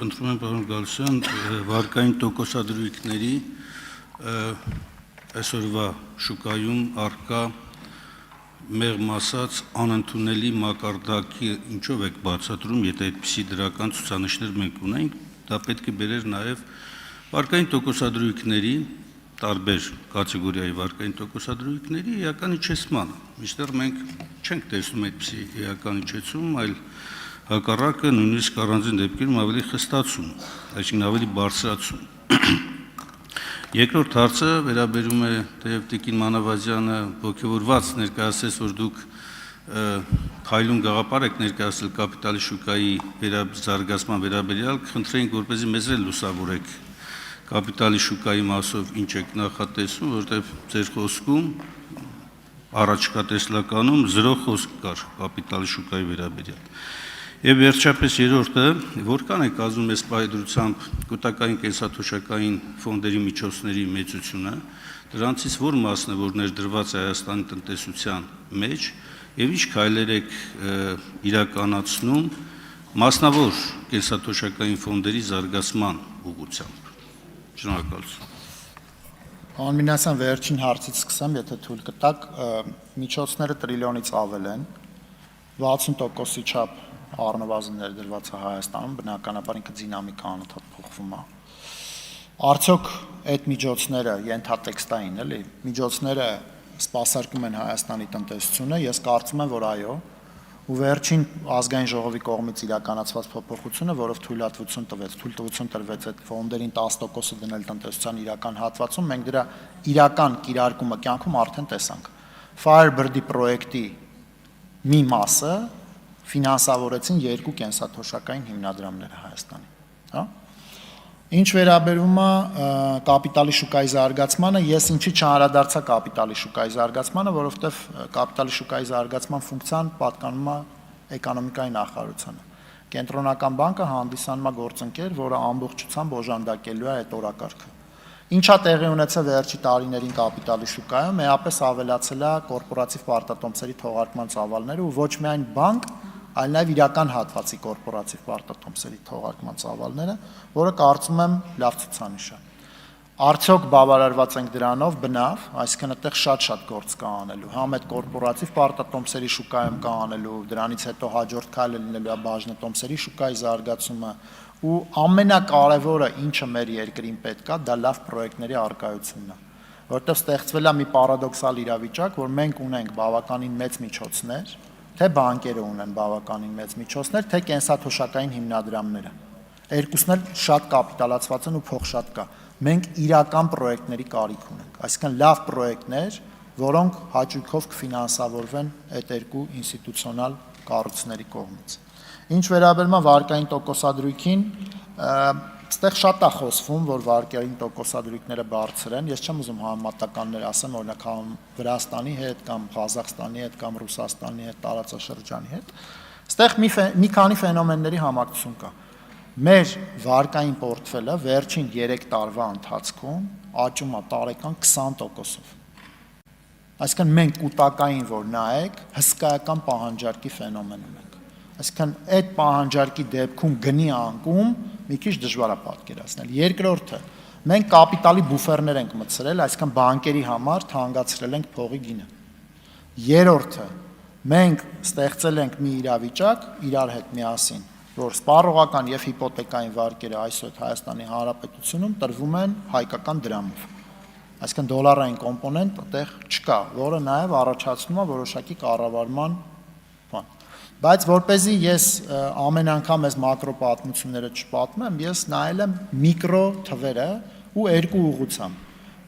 խնդրում եմ պարոն Գալստյան, վարկային տոկոսադրույքների այսօրվա շուկայում առկա մեղմ ասած անընդունելի մակարդակի ինչով եք բացատրում, եթե այդպիսի դրական ցուցանիշներ մենք ունենք, դա պետք է բերեր նաև վարկային տոկոսադրույքների տարբեր կատեգորիայի վարկային տոկոսադրույքների էական իջեցմանը։ Մինչդեռ մենք չենք տեսնում այդպիսի էական իջեցում, այլ հակառակը նույնիսկ առանձին դեպքերում ավելի խստացում, այսինքն ավելի բարձրացում։ Երկրորդ հարցը վերաբերում է թեև Տիկին Մանավազյանը ողջավորված ներկայացրեց, որ դուք փայլուն գաղափար եք ներկայացրել կապիտալի շուկայի զարգացման վերաբերյալ, խնդրեինք, որպեսզի մեզ էլ լուսավորեք կապիտալի շուկայի մասով ինչ եք նախատեսում, որտեղ ձեր խոսքում առաջկա տեսլականում 0 խոսք կար կապիտալի շուկայի վերաբերյալ։ Եվ վերջապես երրորդը, որքան է կազմում այս պայդրությամբ կൂട്ടակային կենսաթոշակային ֆոնդերի միջոցների մեծությունը, դրանցից որ մասն է, որ ներդրված է Հայաստանի տնտեսության մեջ, եւ ինչ քայլեր եք իրականացնում մասնավոր կենսաթոշակային ֆոնդերի զարգացման ուղղությամբ։ Շնորհակալություն։ Պարոն Մինասյան, վերջին հարցից սկսեմ, եթե թույլ կտաք, միջոցները տրիլիոնից ավել են, 60%-ի չափ առնվազն ներդրված է Հայաստանում, բնականաբար ինքը դինամիկա անընդհատ փոխվում է։ Արդյոք այդ միջոցները ենթատեքստային, էլի, միջոցները սպասարկում են Հայաստանի տնտեսությունը, ես կարծում եմ, որ այո, ու վերջին ազգային ժողովի կողմից իրականացված փոփոխությունը, որով թույլտվություն տրվեց այդ ֆոնդերին 10%-ը դնել տնտեսության իրական հատվածում, մենք դրա իրական կիրարկումը կյանքում արդեն տեսանք։ Firebird-ի պրոյեկտի մի մասը ֆինանսավորեցին 2 կենսաթոշակային հիմնադրամները Հայաստանի, հա։ Ինչ վերաբերում է կապիտալի շուկայի զարգացմանը, ես ինչի չանդրադարձա կապիտալի շուկայի զարգացմանը, որովհետև կապիտալի շուկայի զարգացման ֆունկցիան պատկանում է էկոնոմիկայի նախարարությանը։ Կենտրոնական բանկը հանդիսանում է գործընկեր, որը ամբողջությամբ օժանդակելու է այդ օրակարգը։ Ինչա տեղի ունեցել վերջի տարիներին կապիտալի շուկայում, էապես ավելացել է կորպորատիվ պարտատոմսերի թողարկման ծավալները ու ոչ միայն բանկ, այլ նաև իրական հատվածի կորպորատիվ պարտատոմսերի թողարկման ծավալները, որը կարծում եմ լավ ցուցանիշ է։ Արդյոք բավարարված ենք դրանով, բնավ, այսինքն այդտեղ շատ գործ կա անելու, համ այդ կորպորատիվ պարտատոմսերի շուկայում կա անելու, դրանից հետո հաջորդ քայլը լինելու է բաժնետոմսերի շուկայի զարգացումը, ու ամենակարևորը, ինչը մեր երկրին պետք է, դա լավ պրոյեկտների առկայությունն է, որտեղ ստեղծվել է մի պարադոքսալ իրավիճակ, որ մենք ունենք բավականին մեծ միջոցներ, թե բանկերը ունեն բավականին մեծ միջոցներ, թե կենսաթոշակային հիմնադրամները։ Երկուսն էլ շատ կապիտալացված են ու փող շատ կա։ Մենք իրական պրոյեկտների կարիք ունենք, այսինքն լավ պրոյեկտներ, որոնք հաճույքով կֆինանսավորվեն այդ երկու ինստիտուցիոնալ կառույցների կողմից։ Ինչ վերաբերում է վարկային տոկոսադրույքին, այստեղ շատ է խոսվում, որ վարկային տոկոսադրույքները բարձր են, ես չեմ ուզում համեմատականներ ասեմ, օրինակ Վրաստանի հետ կամ Ղազախստանի հետ կամ Ռուսաստանի հետ, տարածաշրջանի հետ։ Այստեղ մի քանի ֆենոմենների համակցություն կա։ Մեր վարկային պորտֆելը վերջին 3 տարվա ընթացքում աճում է տարեկան 20%-ով։ Այսինքն մենք կൂട്ടակային որ նայեք, հսկայական պահանջարկի ֆենոմեն ունենք։ Այսինքն այդ պահանջարկի դեպքում գնի անկում մի քիչ դժվար է պատկերացնել։ Երկրորդը, մենք կապիտալի բուֆերներ ենք մտցրել, այսինքն բանկերի համար թանկացրել ենք փողի գինը։ Երրորդը, մենք ստեղծել ենք մի իրավիճակ իրար հետ միասին, որ սպառողական եւ հիպոթեկային վարկերը այսօր Հայաստանի Հանրապետությունում տրվում են հայկական դրամով։ Այսինքն դոլարային կոմպոնենտ այդտեղ չկա, որը նաեւ առաջացնում է որոշակի կառավարման բան։ Բայց որպեսզի ես ամեն անգամ այս մակրո պատմությունները չպատմեմ, ես նայել եմ միկրո թվերը ու երկու ուղղությամբ։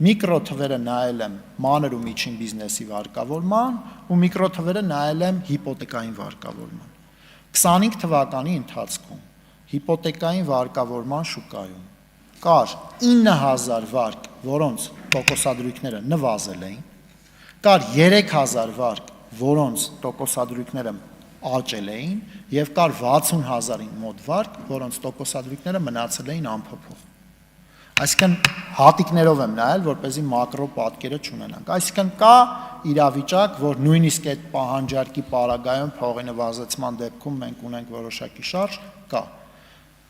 Միկրո թվերը նայել եմ մանր ու միջին բիզնեսի վարկավորման ու միկրո թվերը նայել եմ հիպոթեկային վարկավորման։ 25 թվականի ընթացքում հիպոթեկային վարկավորման շուկայում կար 9000 վարկ, որոնց տոկոսադրույքները նվազել էին, կար 3000 վարկ, որոնց տոկոսադրույքները աճել էին, եւ կար 60000-ին մոտ վարկ, որոնց տոկոսադրույքները մնացել էին անփոփոխ։ Այսինքն հատիկներով եմ նայել, որպեսզի մակրո պատկերը չունենանք։ Այսինքն կա իրավիճակ, որ նույնիսկ այդ պահանջարկի պարագայում փողի նվազեցման դեպքում մենք ունենք որոշակի շարժ, կա։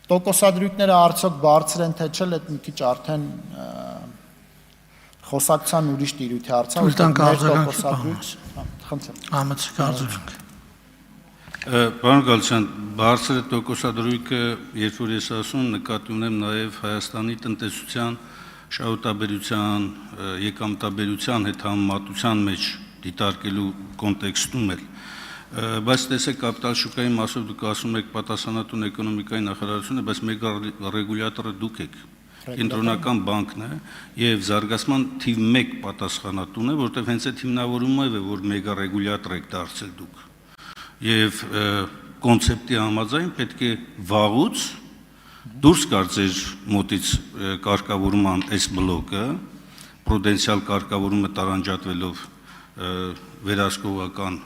Տոկոսադրույքները արդյոք բարձր են թե չէ, այդ մի քիչ արդեն խոսակցության ուրիշ տիրույթի հարց է, Պարոն Գալստյան, բարձր տոկոսադրույքը, երբ որ ես ասում, նկատի ունեմ նաև Հայաստանի տնտեսության, շահութաբերության, եկամտաբերության հետ համեմատության մեջ դիտարկելու կոնտեքստում էլ, բայց տեսեք կապիտալ շուկայի մասով դուք ասում եք պատասխանատուն էկոնոմիկայի նախարարությունը, բայց մեգա ռեգուլյատորը դուք եք, կենտրոնական բանկն է եւ զարգացման թիվ 1 պատասխանատուն է, որտեղ հենց այդ հիմնավորումով է, որ մեգա ռեգուլյատոր եք դարձել դուք։ Եվ կոնցեպտի համաձայն պետք է վաղուց դուրս գար ձեր մոտից կարգավորման այս բլոկը, պրուդենցիալ կարգավորումը տարանջատվելով վերահսկողական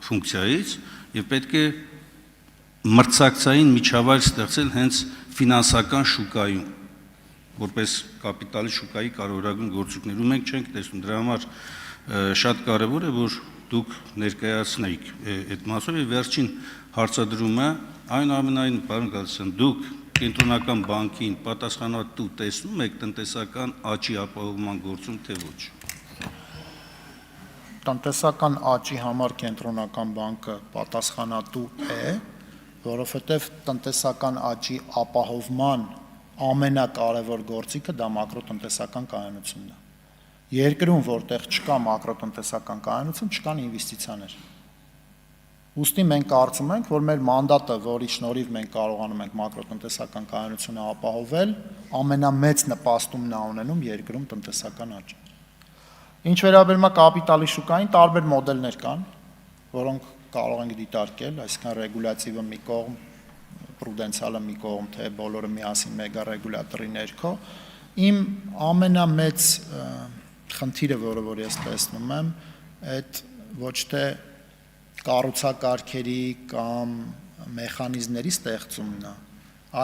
ֆունկցիայից եւ պետք է մրցակցային միջավայր ստեղծել հենց ֆինանսական շուկայում, որպես կապիտալի շուկայի կարևորագույն գործիքներում մենք չենք տեսնում։ Դրա համար շատ կարևոր է, որ դուք ներկայացնեիք այդ մասով եւ վերջին հարցադրումը այնուամենայնիվ, պարոն Գալստյան, դուք կենտրոնական բանկին պատասխանատու տեսնում եք տնտեսական աճի ապահովման գործում, թե ոչ։ Տնտեսական աճի համար կենտրոնական բանկը պատասխանատու է, որովհետև տնտեսական աճի ապահովման ամենակարևոր գործիքը դա մակրոտնտեսական կայունությունն է։ Երկրում, որտեղ չկա մակրոտնտեսական կայունություն, չկան ինվեստիցիաներ։ Ուստի մենք կարծում ենք, որ մեր մանդատը, որի շնորհիվ մենք կարողանում ենք մակրոտնտեսական կայունությունը ապահովել, ամենամեծ նպաստումն է ունենում երկրում տնտեսական աճի։ Ինչ վերաբերում է կապիտալի շուկային, տարբեր մոդելներ կան, որոնք կարող ենք դիտարկել, այսինքն ռեգուլյատիվը մի կողմ, պրուդենցիալը մի կողմ, թե բոլորը միասին մեգա ռեգուլյատորի ներքո։ Իմ ամենամեծ խնդիրը, որը ես տեսնում եմ, այդ ոչ թե կառուցակարգերի կամ մեխանիզմների ստեղծումն է,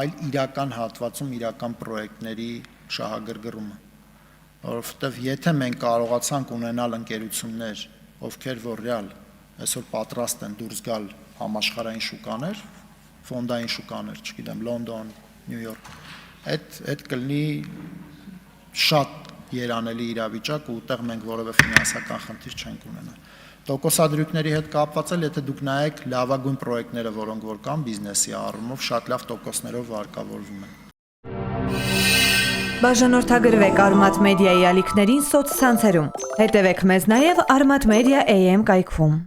այլ իրական հատվածում իրական պրոյեկտների շահագրգռումը։ Որովհետև եթե մենք կարողացանք ունենալ ընկերություններ, ովքեր որ ռեալ այսօր պատրաստ են դուրս գալ համաշխարհային շուկաներ, ֆոնդային շուկաներ, չգիտեմ, Լոնդոն, Նյու Յորք, այդ կլինի շատ երանելի իրավիճակ ու ուտեղ մենք որևէ ֆինանսական խնդիր չենք ունենա։ Տոկոսադրույքների հետ կապված էլ, եթե դուք նայեք լավագույն պրոյեկտները, որոնք որ կան բիզնեսի առումով, շատ լավ տոկոսներով վարկավորվում են։ Բաժանորդագրվեք Արմատ մեդիայի ալիքներին սոցցանցերում։ Հետևեք մեզ նաև Armat Media AM կայքում։